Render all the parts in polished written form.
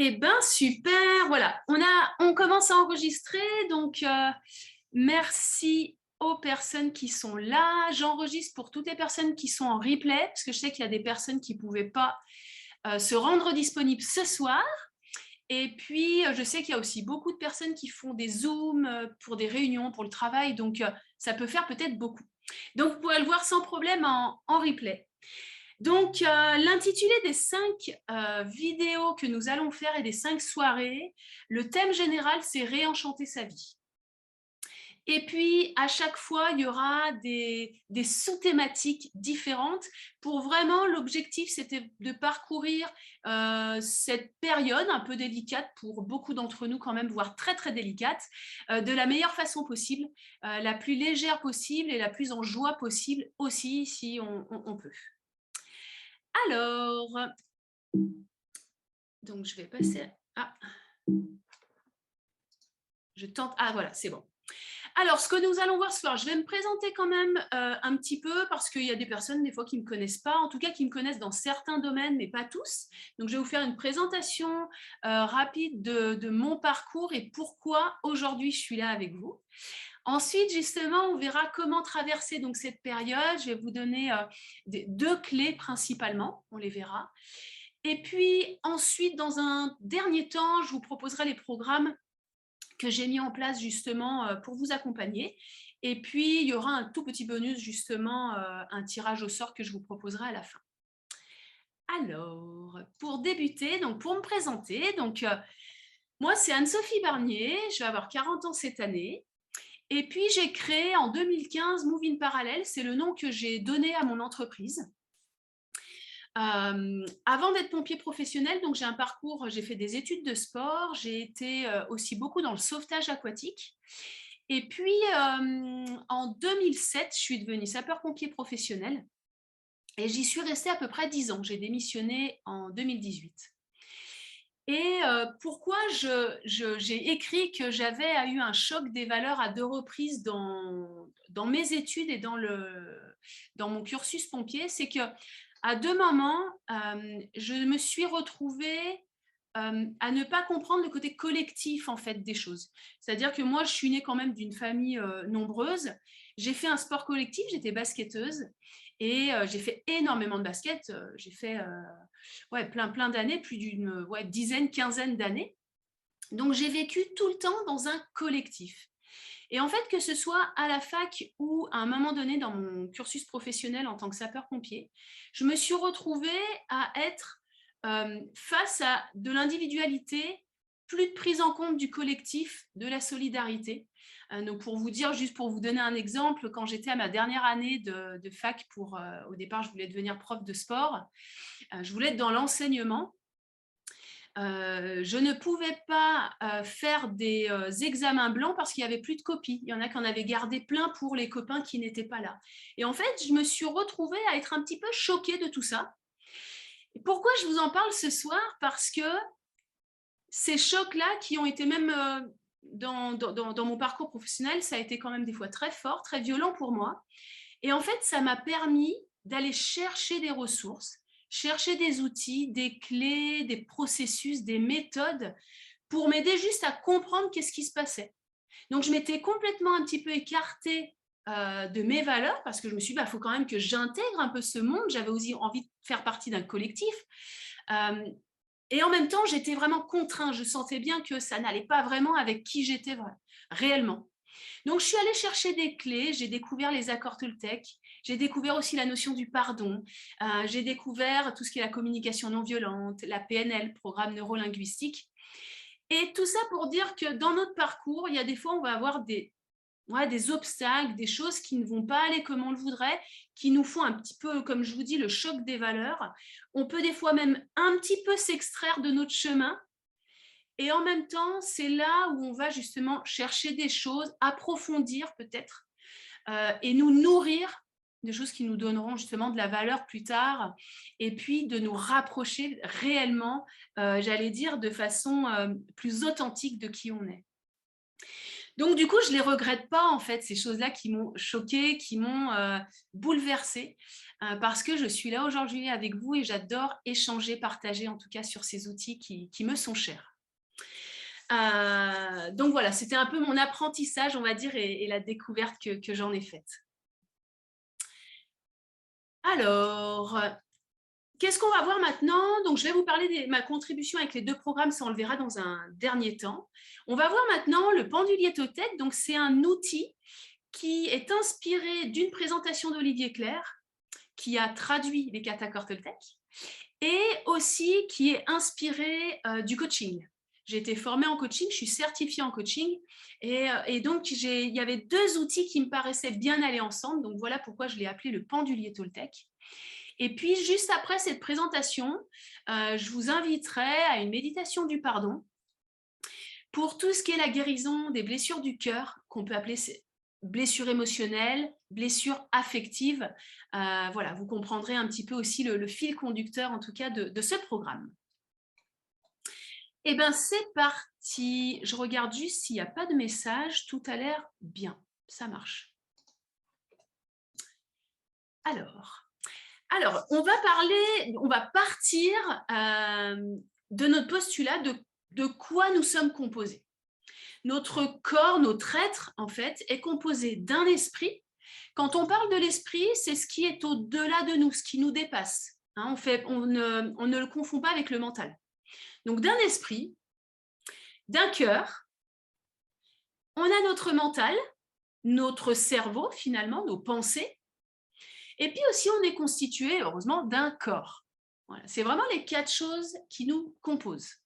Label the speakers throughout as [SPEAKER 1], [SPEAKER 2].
[SPEAKER 1] Eh ben super, voilà, on commence à enregistrer, donc merci aux personnes qui sont là. J'enregistre pour toutes les personnes qui sont en replay, parce que je sais qu'il y a des personnes qui ne pouvaient pas se rendre disponibles ce soir. Et puis, je sais qu'il y a aussi beaucoup de personnes qui font des Zooms pour des réunions, pour le travail, donc ça peut faire peut-être beaucoup. Donc, vous pouvez le voir sans problème en replay. Donc, l'intitulé des 5 vidéos que nous allons faire et des 5 soirées, le thème général, c'est réenchanter sa vie. Et puis, à chaque fois, il y aura des sous-thématiques différentes. Pour vraiment, l'objectif, c'était de parcourir cette période un peu délicate pour beaucoup d'entre nous quand même, voire très, très délicate, de la meilleure façon possible, la plus légère possible et la plus en joie possible aussi, si on peut. Alors, donc je vais passer à... Je tente... Ah voilà, c'est bon. Alors, ce que nous allons voir ce soir, je vais me présenter quand même un petit peu parce qu'il y a des personnes des fois qui ne me connaissent pas, en tout cas qui me connaissent dans certains domaines, mais pas tous. Donc, je vais vous faire une présentation rapide de mon parcours et pourquoi aujourd'hui je suis là avec vous. Ensuite, justement, on verra comment traverser donc, cette période. Je vais vous donner 2 clés principalement, on les verra. Et puis ensuite, dans un dernier temps, je vous proposerai les programmes que j'ai mis en place justement pour vous accompagner. Et puis, il y aura un tout petit bonus, justement, un tirage au sort que je vous proposerai à la fin. Alors, pour débuter, donc pour me présenter, donc moi, c'est Anne-Sophie Barnier, je vais avoir 40 ans cette année. Et puis, j'ai créé en 2015 Move in Parallel, c'est le nom que j'ai donné à mon entreprise. Avant d'être pompier professionnel, donc j'ai un parcours, j'ai fait des études de sport, j'ai été aussi beaucoup dans le sauvetage aquatique. Et puis, en 2007, je suis devenue sapeur-pompier professionnel et j'y suis restée à peu près 10 ans. J'ai démissionné en 2018. Et pourquoi j'ai écrit que j'avais eu un choc des valeurs à 2 reprises dans mes études et dans mon cursus pompier, c'est que à 2 moments, je me suis retrouvée à ne pas comprendre le côté collectif en fait des choses. C'est-à-dire que moi, je suis née quand même d'une famille nombreuse. J'ai fait un sport collectif, j'étais basketteuse et j'ai fait énormément de basket. J'ai fait plein d'années, plus d'une dizaine, quinzaine d'années. Donc, j'ai vécu tout le temps dans un collectif. Et en fait, que ce soit à la fac ou à un moment donné dans mon cursus professionnel en tant que sapeur-pompier, je me suis retrouvée à être face à de l'individualité, plus de prise en compte du collectif, de la solidarité. Donc pour vous dire, juste pour vous donner un exemple, quand j'étais à ma dernière année de fac, au départ, je voulais devenir prof de sport, je voulais être dans l'enseignement. Je ne pouvais pas faire des examens blancs parce qu'il n'y avait plus de copies. Il y en a qui en avaient gardé plein pour les copains qui n'étaient pas là. Et en fait, je me suis retrouvée à être un petit peu choquée de tout ça. Et pourquoi je vous en parle ce soir? Parce que ces chocs-là qui ont été même dans mon parcours professionnel, ça a été quand même des fois très fort, très violent pour moi. Et en fait, ça m'a permis d'aller chercher des ressources, chercher des outils, des clés, des processus, des méthodes pour m'aider juste à comprendre qu'est-ce qui se passait. Donc, je m'étais complètement un petit peu écartée de mes valeurs parce que je me suis dit, faut quand même que j'intègre un peu ce monde. J'avais aussi envie de faire partie d'un collectif. Et en même temps, j'étais vraiment contrainte. Je sentais bien que ça n'allait pas vraiment avec qui j'étais réellement. Donc, je suis allée chercher des clés. J'ai découvert les accords Toltec. J'ai découvert aussi la notion du pardon. J'ai découvert tout ce qui est la communication non violente, la PNL, programme neurolinguistique. Et tout ça pour dire que dans notre parcours, il y a des fois, on va avoir des obstacles, des choses qui ne vont pas aller comme on le voudrait, qui nous font un petit peu, comme je vous dis, le choc des valeurs. On peut des fois même un petit peu s'extraire de notre chemin. Et en même temps, c'est là où on va justement chercher des choses, approfondir peut-être, et nous nourrir de choses qui nous donneront justement de la valeur plus tard, et puis de nous rapprocher réellement, j'allais dire, de façon plus authentique de qui on est. Donc du coup, je ne les regrette pas en fait, ces choses-là qui m'ont choquée, qui m'ont bouleversée. parce que je suis là aujourd'hui avec vous et j'adore échanger, partager en tout cas sur ces outils qui me sont chers. Donc voilà, c'était un peu mon apprentissage, on va dire, et la découverte que j'en ai faite. Alors, qu'est-ce qu'on va voir maintenant? Donc, je vais vous parler de ma contribution avec les 2 programmes, ça on le verra dans un dernier temps. On va voir maintenant le pendulier Toltec. Donc, c'est un outil qui est inspiré d'une présentation d'Olivier Clerc, qui a traduit les catacores Toltec, et aussi qui est inspiré du coaching. J'ai été formée en coaching, je suis certifiée en coaching, et donc il y avait 2 outils qui me paraissaient bien aller ensemble, donc voilà pourquoi je l'ai appelé le pendulier Toltec. Et puis, juste après cette présentation, je vous inviterai à une méditation du pardon pour tout ce qui est la guérison des blessures du cœur, qu'on peut appeler blessures émotionnelles, blessures affectives. Voilà, vous comprendrez un petit peu aussi le fil conducteur, en tout cas, de ce programme. Eh bien, c'est parti. Je regarde juste s'il n'y a pas de message. Tout a l'air bien. Ça marche. Alors, on va partir de notre postulat de quoi nous sommes composés. Notre corps, notre être, en fait, est composé d'un esprit. Quand on parle de l'esprit, c'est ce qui est au-delà de nous, ce qui nous dépasse. Hein, on ne le confond pas avec le mental. Donc, d'un esprit, d'un cœur, on a notre mental, notre cerveau, finalement, nos pensées. Et puis aussi, on est constitué, heureusement, d'un corps. Voilà, c'est vraiment les 4 choses qui nous composent.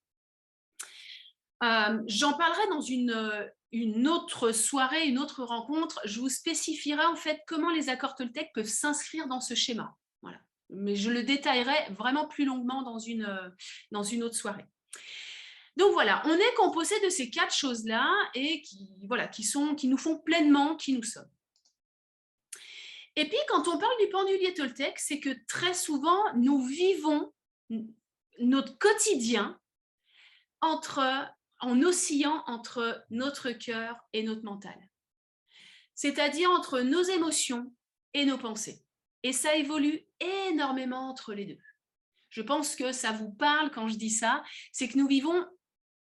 [SPEAKER 1] J'en parlerai dans une autre soirée, une autre rencontre. Je vous spécifierai en fait comment les accords Toltec peuvent s'inscrire dans ce schéma. Voilà. Mais je le détaillerai vraiment plus longuement dans une autre soirée. Donc voilà, on est composé de ces 4 choses-là et qui nous font pleinement qui nous sommes. Et puis, quand on parle du pendulier Toltec, c'est que très souvent, nous vivons notre quotidien en oscillant entre notre cœur et notre mental. C'est-à-dire entre nos émotions et nos pensées. Et ça évolue énormément entre les deux. Je pense que ça vous parle quand je dis ça, c'est que nous vivons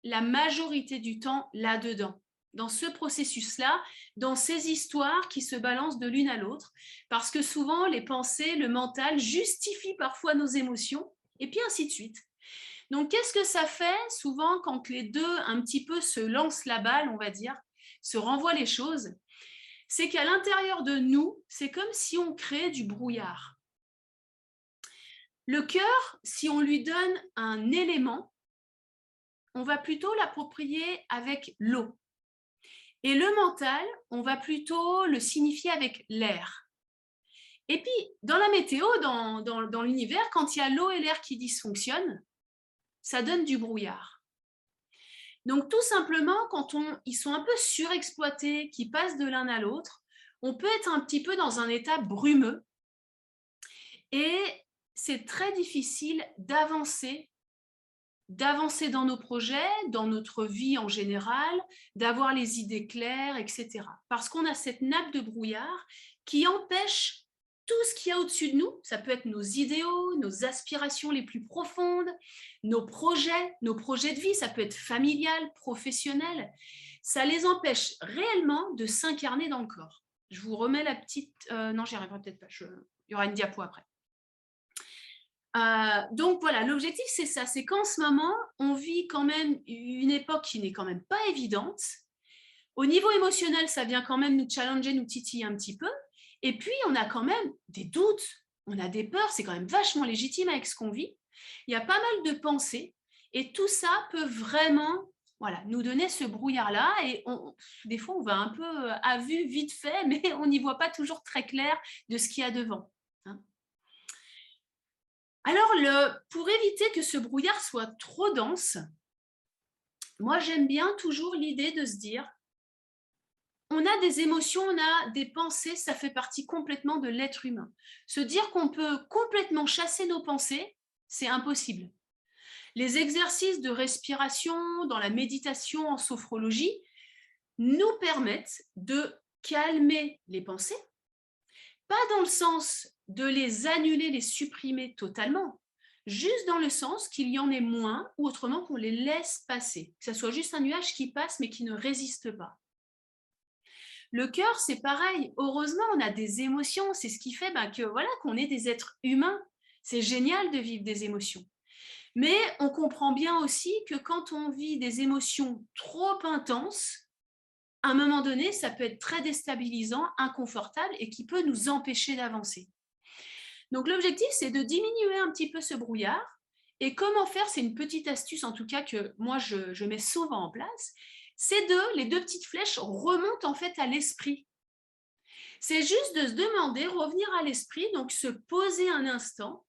[SPEAKER 1] la majorité du temps là-dedans, dans ce processus-là, dans ces histoires qui se balancent de l'une à l'autre, parce que souvent les pensées, le mental justifient parfois nos émotions, et puis ainsi de suite. Donc, qu'est-ce que ça fait souvent quand les deux un petit peu se lancent la balle, on va dire, se renvoient les choses? C'est qu'à l'intérieur de nous, c'est comme si on créait du brouillard. Le cœur, si on lui donne un élément, on va plutôt l'approprier avec l'eau. Et le mental, on va plutôt le signifier avec l'air. Et puis, dans la météo, dans l'univers, quand il y a l'eau et l'air qui dysfonctionnent, ça donne du brouillard. Donc, tout simplement, quand ils sont un peu surexploités, qui passent de l'un à l'autre, on peut être un petit peu dans un état brumeux. Et c'est très difficile d'avancer dans nos projets, dans notre vie en général, d'avoir les idées claires, etc. Parce qu'on a cette nappe de brouillard qui empêche tout ce qu'il y a au-dessus de nous. Ça peut être nos idéaux, nos aspirations les plus profondes, nos projets de vie, ça peut être familial, professionnel. Ça les empêche réellement de s'incarner dans le corps. Je vous remets la petite... non, j'y arriverai peut-être pas. Il y aura une diapo après. Donc voilà, l'objectif c'est ça, c'est qu'en ce moment, on vit quand même une époque qui n'est quand même pas évidente. Au niveau émotionnel, ça vient quand même nous challenger, nous titiller un petit peu. Et puis, on a quand même des doutes, on a des peurs, c'est quand même vachement légitime avec ce qu'on vit. Il y a pas mal de pensées et tout ça peut vraiment nous donner ce brouillard-là. Et des fois, on va un peu à vue, vite fait, mais on n'y voit pas toujours très clair de ce qu'il y a devant. Alors, pour éviter que ce brouillard soit trop dense, moi j'aime bien toujours l'idée de se dire, on a des émotions, on a des pensées, ça fait partie complètement de l'être humain. Se dire qu'on peut complètement chasser nos pensées, c'est impossible. Les exercices de respiration, dans la méditation, en sophrologie, nous permettent de calmer les pensées, pas dans le sens de les annuler, les supprimer totalement, juste dans le sens qu'il y en ait moins, ou autrement qu'on les laisse passer, que ce soit juste un nuage qui passe mais qui ne résiste pas. Le cœur, c'est pareil. Heureusement, on a des émotions. C'est ce qui fait que voilà, qu'on est des êtres humains. C'est génial de vivre des émotions. Mais on comprend bien aussi que quand on vit des émotions trop intenses, à un moment donné, ça peut être très déstabilisant, inconfortable et qui peut nous empêcher d'avancer. Donc l'objectif, c'est de diminuer un petit peu ce brouillard. Et comment faire, c'est une petite astuce en tout cas que moi je mets souvent en place, c'est les deux petites flèches remontent en fait à l'esprit. C'est juste de se demander, revenir à l'esprit, donc se poser un instant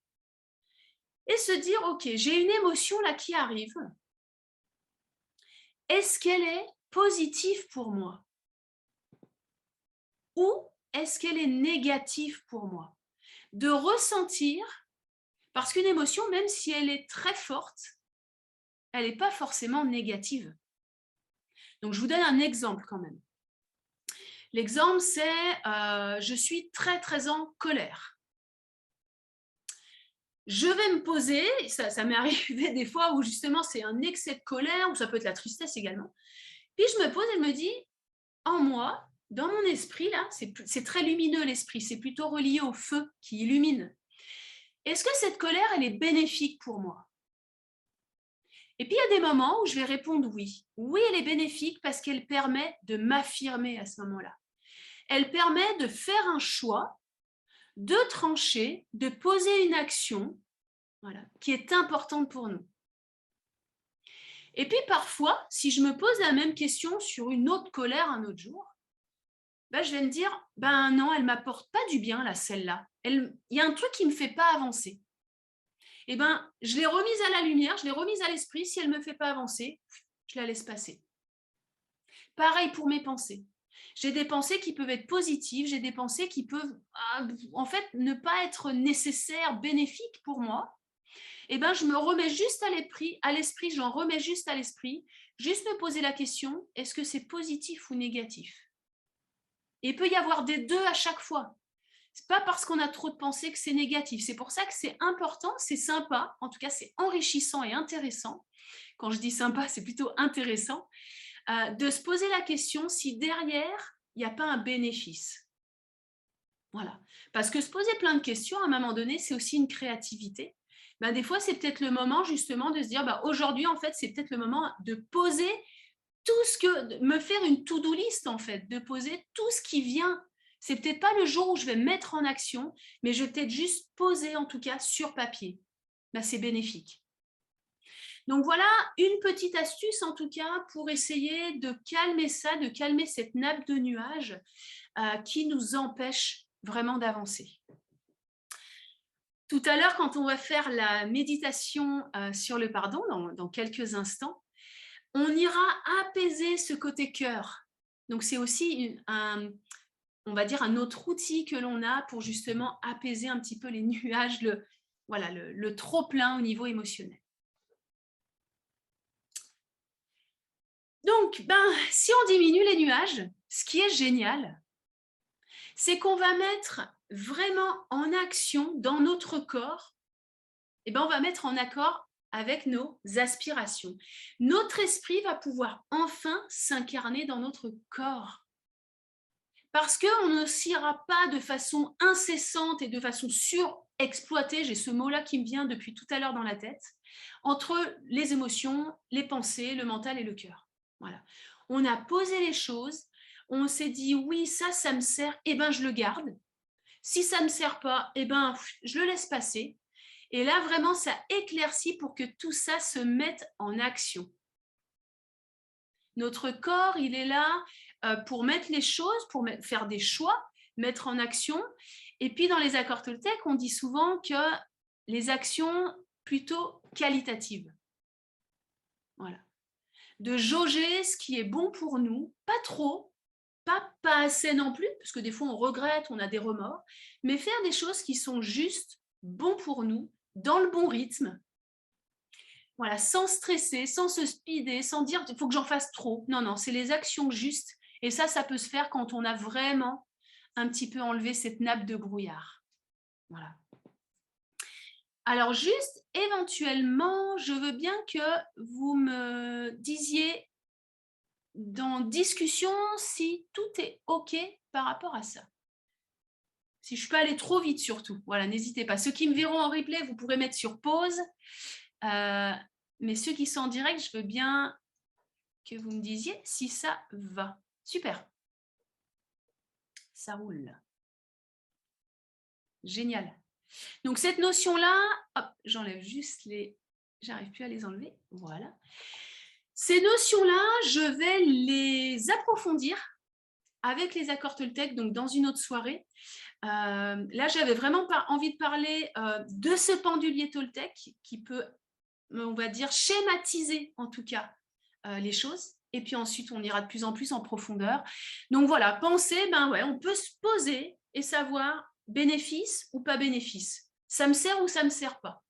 [SPEAKER 1] et se dire, ok, j'ai une émotion là qui arrive. Est-ce qu'elle est positive pour moi? Ou est-ce qu'elle est négative pour moi? De ressentir, parce qu'une émotion, même si elle est très forte, elle n'est pas forcément négative. Donc, je vous donne un exemple quand même. L'exemple, c'est je suis très, très en colère. Je vais me poser, ça m'est arrivé des fois où justement c'est un excès de colère, ou ça peut être la tristesse également. Puis je me pose et je me dis, en moi, dans mon esprit, là, c'est très lumineux l'esprit, c'est plutôt relié au feu qui illumine. Est-ce que cette colère, elle est bénéfique pour moi? Et puis, il y a des moments où je vais répondre oui. Oui, elle est bénéfique parce qu'elle permet de m'affirmer à ce moment-là. Elle permet de faire un choix, de trancher, de poser une action, voilà, qui est importante pour nous. Et puis, parfois, si je me pose la même question sur une autre colère un autre jour, je vais me dire, non, elle ne m'apporte pas du bien, là, celle-là. Il y a un truc qui ne me fait pas avancer. Je l'ai remise à la lumière, je l'ai remise à l'esprit. Si elle ne me fait pas avancer, je la laisse passer. Pareil pour mes pensées. J'ai des pensées qui peuvent être positives, j'ai des pensées qui peuvent en fait ne pas être nécessaires, bénéfiques pour moi. Je me remets juste à l'esprit, j'en remets juste à l'esprit, juste me poser la question, est-ce que c'est positif ou négatif? Et il peut y avoir des deux à chaque fois. C'est pas parce qu'on a trop de pensées que c'est négatif. C'est pour ça que c'est important, c'est sympa, en tout cas c'est enrichissant et intéressant. Quand je dis sympa, c'est plutôt intéressant, de se poser la question si derrière, il n'y a pas un bénéfice. Voilà. Parce que se poser plein de questions, à un moment donné, c'est aussi une créativité. Des fois, c'est peut-être le moment justement de se dire, aujourd'hui, en fait, c'est peut-être le moment de poser de me faire une to-do list, en fait, de poser tout ce qui vient. C'est peut-être pas le jour où je vais mettre en action, mais je vais peut-être juste poser, en tout cas, sur papier. C'est bénéfique. Donc voilà une petite astuce en tout cas pour essayer de calmer ça, de calmer cette nappe de nuages qui nous empêche vraiment d'avancer. Tout à l'heure, quand on va faire la méditation sur le pardon, dans quelques instants, on ira apaiser ce côté cœur. Donc c'est aussi on va dire un autre outil que l'on a pour justement apaiser un petit peu les nuages, le trop-plein au niveau émotionnel. Donc, si on diminue les nuages, ce qui est génial, c'est qu'on va mettre vraiment en action dans notre corps, on va mettre en accord avec nos aspirations. Notre esprit va pouvoir enfin s'incarner dans notre corps. Parce qu'on n'oscillera pas de façon incessante et de façon surexploitée, j'ai ce mot-là qui me vient depuis tout à l'heure dans la tête, entre les émotions, les pensées, le mental et le cœur. Voilà. On a posé les choses, on s'est dit oui, ça me sert, je le garde. Si ça ne me sert pas, je le laisse passer. Et là, vraiment, ça éclaircit pour que tout ça se mette en action. Notre corps, il est là pour mettre les choses, pour faire des choix, mettre en action. Et puis, dans les accords Toltec, on dit souvent que les actions plutôt qualitatives. Voilà. De jauger ce qui est bon pour nous, pas trop, pas assez non plus, parce que des fois on regrette, on a des remords, mais faire des choses qui sont juste bons pour nous, dans le bon rythme, voilà, sans stresser, sans se speeder, sans dire il faut que j'en fasse trop. Non, c'est les actions justes. Et ça peut se faire quand on a vraiment un petit peu enlevé cette nappe de brouillard. Voilà. Alors juste, éventuellement, je veux bien que vous me disiez dans discussion si tout est OK par rapport à ça. Si je peux aller trop vite surtout, voilà, n'hésitez pas. Ceux qui me verront en replay, vous pourrez mettre sur pause. Mais ceux qui sont en direct, je veux bien que vous me disiez si ça va. Super. Ça roule. Génial. Donc cette notion-là, hop, j'enlève juste les... J'arrive plus à les enlever. Voilà. Ces notions-là, je vais les approfondir avec les accords Toltec, donc dans une autre soirée. Là, j'avais vraiment pas envie de parler de ce pendulier Toltec qui peut, on va dire, schématiser en tout cas les choses. Et puis ensuite, on ira de plus en plus en profondeur. Donc voilà, penser, ben ouais, on peut se poser et savoir bénéfice ou pas bénéfice. Ça me sert ou ça me sert pas.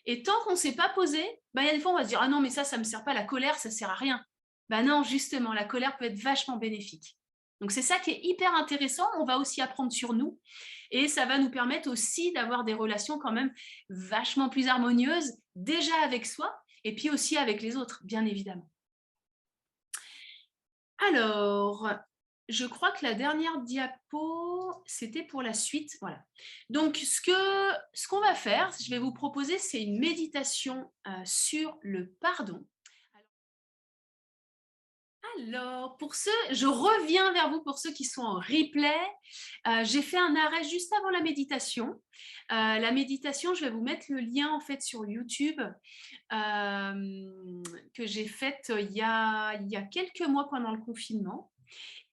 [SPEAKER 1] Et tant qu'on ne s'est pas posé, ben, il y a des fois, on va se dire « Ah non, mais ça ne me sert pas, la colère, ça ne sert à rien. » Ben non, justement, la colère peut être vachement bénéfique. Donc, c'est ça qui est hyper intéressant. On va aussi apprendre sur nous. Et ça va nous permettre aussi d'avoir des relations quand même vachement plus harmonieuses, déjà avec soi, et puis aussi avec les autres, bien évidemment. Alors, je crois que la dernière diapo, c'était pour la suite. Voilà. Donc, ce qu'on va faire, je vais vous proposer, c'est une méditation sur le pardon. Alors, pour ceux, je reviens vers vous pour ceux qui sont en replay. J'ai fait un arrêt juste avant la méditation. La méditation, je vais vous mettre le lien en fait sur YouTube que j'ai faite il y a quelques mois pendant le confinement.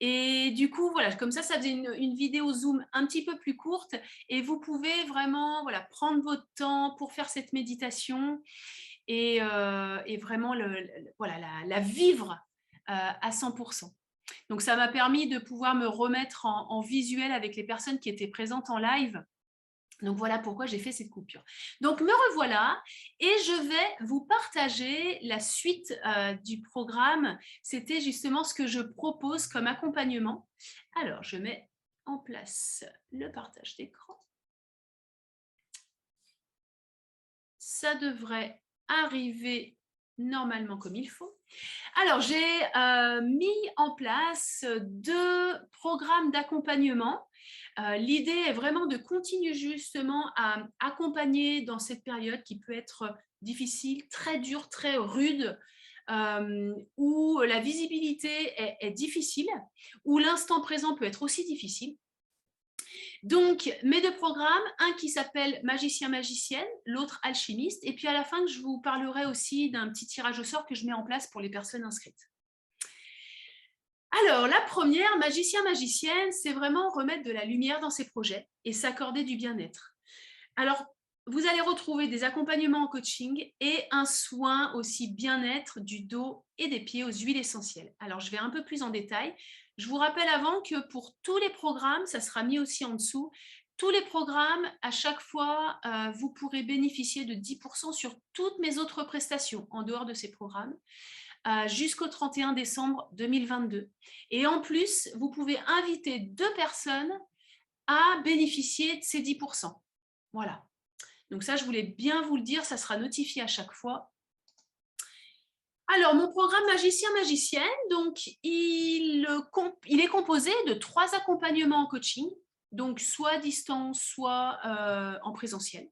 [SPEAKER 1] Et du coup, voilà, comme ça faisait une vidéo Zoom un petit peu plus courte et vous pouvez vraiment voilà, prendre votre temps pour faire cette méditation et vraiment voilà, la vivre à 100%. Donc, ça m'a permis de pouvoir me remettre en visuel avec les personnes qui étaient présentes en live. Donc, voilà pourquoi j'ai fait cette coupure. Donc, me revoilà et je vais vous partager la suite du programme. C'était justement ce que je propose comme accompagnement. Alors, je mets en place le partage d'écran. Ça devrait arriver normalement comme il faut. Alors, j'ai mis en place 2 programmes d'accompagnement. L'idée est vraiment de continuer justement à accompagner dans cette période qui peut être difficile, très dure, très rude, où la visibilité est difficile, où l'instant présent peut être aussi difficile. Donc, mes 2 programmes, un qui s'appelle Magicien-Magicienne, l'autre Alchimiste. Et puis à la fin, je vous parlerai aussi d'un petit tirage au sort que je mets en place pour les personnes inscrites. Alors, la première, Magicien-Magicienne, c'est vraiment remettre de la lumière dans ses projets et s'accorder du bien-être. Alors, vous allez retrouver des accompagnements en coaching et un soin aussi bien-être du dos et des pieds aux huiles essentielles. Alors, je vais un peu plus en détail. Je vous rappelle avant que pour tous les programmes, ça sera mis aussi en dessous, tous les programmes, à chaque fois, vous pourrez bénéficier de 10% sur toutes mes autres prestations en dehors de ces programmes jusqu'au 31 décembre 2022. Et en plus, vous pouvez inviter 2 personnes à bénéficier de ces 10%. Voilà. Donc ça, je voulais bien vous le dire, ça sera notifié à chaque fois. Alors, mon programme Magicien-Magicienne, donc, il est composé de 3 accompagnements en coaching, donc soit à distance, soit en présentiel.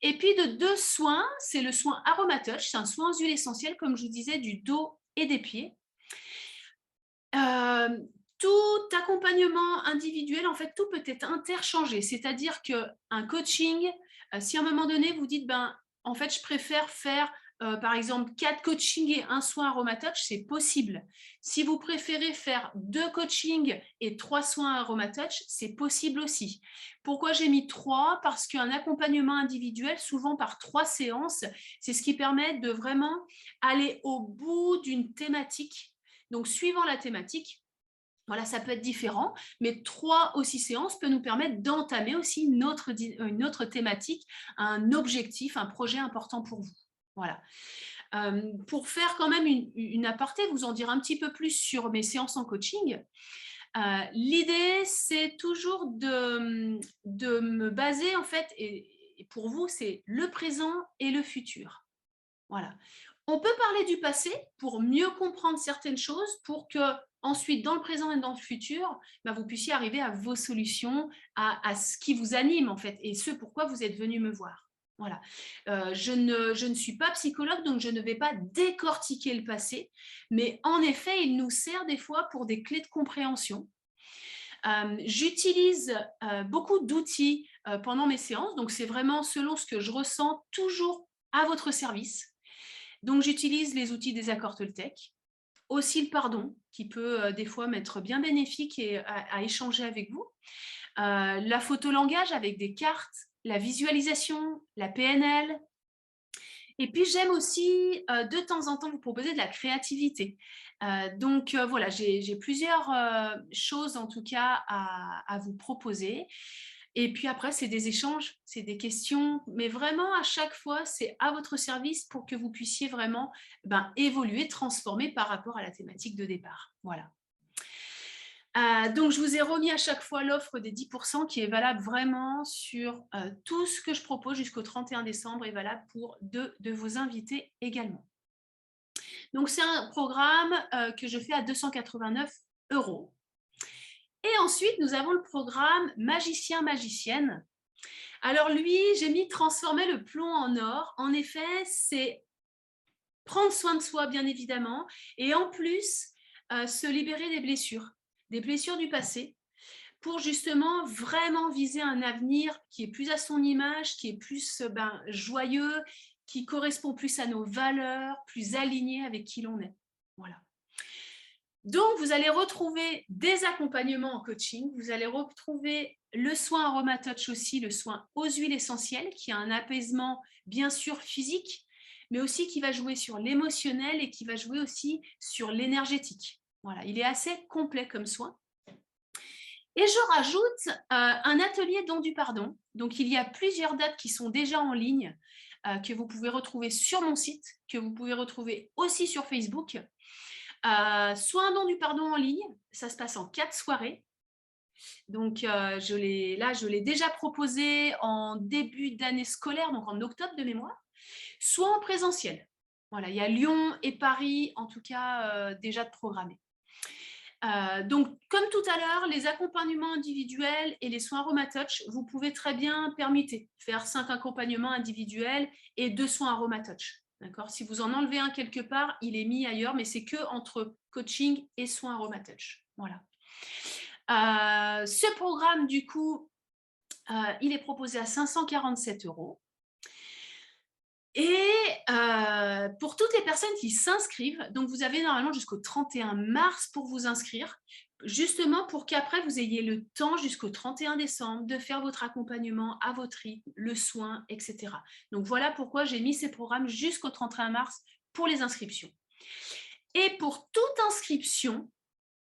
[SPEAKER 1] Et puis de 2 soins, c'est le soin Aromatouch, c'est un soin aux huiles essentielles, comme je vous disais, du dos et des pieds. Tout accompagnement individuel, en fait, tout peut être interchangé. C'est-à-dire qu'un coaching, si à un moment donné, vous dites, ben, en fait, je préfère faire, par exemple, 4 coachings et un soin Aromatouch, c'est possible. Si vous préférez faire 2 coachings et 3 soins Aromatouch, c'est possible aussi. Pourquoi j'ai mis 3 ? Parce qu'un accompagnement individuel, souvent par 3 séances, c'est ce qui permet de vraiment aller au bout d'une thématique. Donc, suivant la thématique, voilà, ça peut être différent, mais 3 ou 6 séances peut nous permettre d'entamer aussi une autre thématique, un objectif, un projet important pour vous. Voilà. Pour faire quand même une aparté, vous en dire un petit peu plus sur mes séances en coaching. L'idée, c'est toujours de me baser, en fait, et pour vous, c'est le présent et le futur. Voilà. On peut parler du passé pour mieux comprendre certaines choses, pour que ensuite, dans le présent et dans le futur, bah, vous puissiez arriver à vos solutions, à ce qui vous anime, en fait, et ce pourquoi vous êtes venu me voir. Voilà. Je ne suis pas psychologue, donc je ne vais pas décortiquer le passé, mais en effet, il nous sert des fois pour des clés de compréhension. J'utilise beaucoup d'outils pendant mes séances, donc c'est vraiment selon ce que je ressens, toujours à votre service. Donc j'utilise les outils des accords Toltec, aussi le pardon, qui peut des fois m'être bien bénéfique et à échanger avec vous. La photolangage avec des cartes, la visualisation, la PNL. Et puis j'aime aussi de temps en temps vous proposer de la créativité. Donc voilà, j'ai plusieurs choses en tout cas à vous proposer. Et puis après, c'est des échanges, c'est des questions, mais vraiment à chaque fois, c'est à votre service pour que vous puissiez vraiment évoluer, transformer par rapport à la thématique de départ. Voilà. Donc, je vous ai remis à chaque fois l'offre des 10% qui est valable vraiment sur tout ce que je propose jusqu'au 31 décembre et valable pour 2 de vos invités également. Donc, c'est un programme que je fais à 289 €. Et ensuite, nous avons le programme Magicien-Magicienne. Alors lui, j'ai mis transformer le plomb en or. En effet, c'est prendre soin de soi, bien évidemment, et en plus, se libérer des blessures du passé, pour justement vraiment viser un avenir qui est plus à son image, qui est plus joyeux, qui correspond plus à nos valeurs, plus aligné avec qui l'on est. Voilà. Donc, vous allez retrouver des accompagnements en coaching, vous allez retrouver le soin Aromatouch aussi, le soin aux huiles essentielles, qui a un apaisement bien sûr physique, mais aussi qui va jouer sur l'émotionnel et qui va jouer aussi sur l'énergétique. Voilà, il est assez complet comme soin. Et je rajoute un atelier don du pardon. Donc, il y a plusieurs dates qui sont déjà en ligne, que vous pouvez retrouver sur mon site, que vous pouvez retrouver aussi sur Facebook. Soit un don du pardon en ligne, ça se passe en 4 soirées. Donc, je l'ai déjà proposé en début d'année scolaire, donc en octobre de mémoire, soit en présentiel. Voilà, il y a Lyon et Paris, en tout cas, déjà de programmés. Donc, comme tout à l'heure, les accompagnements individuels et les soins Aromatouch, vous pouvez très bien permuter, faire 5 accompagnements individuels et 2 soins Aromatouch. D'accord ? Si vous en enlevez un quelque part, il est mis ailleurs, mais c'est que entre coaching et soins Aromatouch. Voilà. Ce programme, du coup, il est proposé à 547 €. Et pour toutes les personnes qui s'inscrivent, donc vous avez normalement jusqu'au 31 mars pour vous inscrire, justement pour qu'après vous ayez le temps jusqu'au 31 décembre de faire votre accompagnement à votre rythme, le soin, etc. Donc voilà pourquoi j'ai mis ces programmes jusqu'au 31 mars pour les inscriptions. Et pour toute inscription,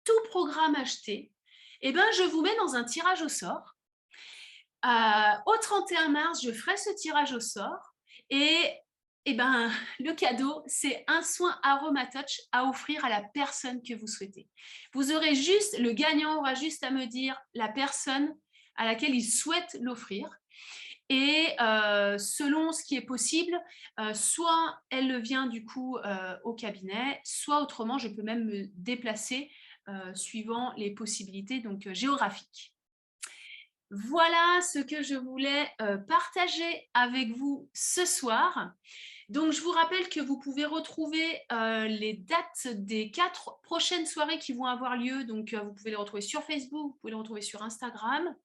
[SPEAKER 1] tout programme acheté, je vous mets dans un tirage au sort. Au 31 mars, je ferai ce tirage au sort et le cadeau, c'est un soin Aromatouch à offrir à la personne que vous souhaitez. Le gagnant aura juste à me dire la personne à laquelle il souhaite l'offrir. Et selon ce qui est possible, soit elle vient du coup au cabinet, soit autrement, je peux même me déplacer suivant les possibilités géographiques. Voilà ce que je voulais partager avec vous ce soir. Donc, je vous rappelle que vous pouvez retrouver les dates des 4 prochaines soirées qui vont avoir lieu. Donc, vous pouvez les retrouver sur Facebook, vous pouvez les retrouver sur Instagram.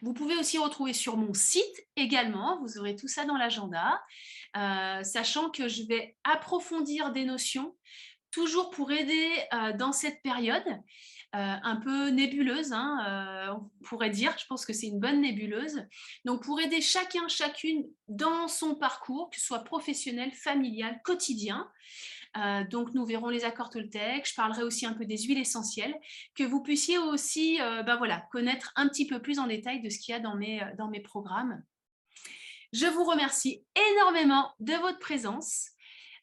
[SPEAKER 1] Vous pouvez aussi retrouver sur mon site également. Vous aurez tout ça dans l'agenda, sachant que je vais approfondir des notions, toujours pour aider dans cette période. Un peu nébuleuse, on pourrait dire. Je pense que c'est une bonne nébuleuse. Donc, pour aider chacun, chacune dans son parcours, que ce soit professionnel, familial, quotidien. Donc, nous verrons les accords Toltec. Je parlerai aussi un peu des huiles essentielles, que vous puissiez aussi connaître un petit peu plus en détail de ce qu'il y a dans mes programmes. Je vous remercie énormément de votre présence.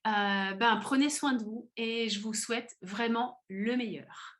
[SPEAKER 1] Prenez soin de vous et je vous souhaite vraiment le meilleur.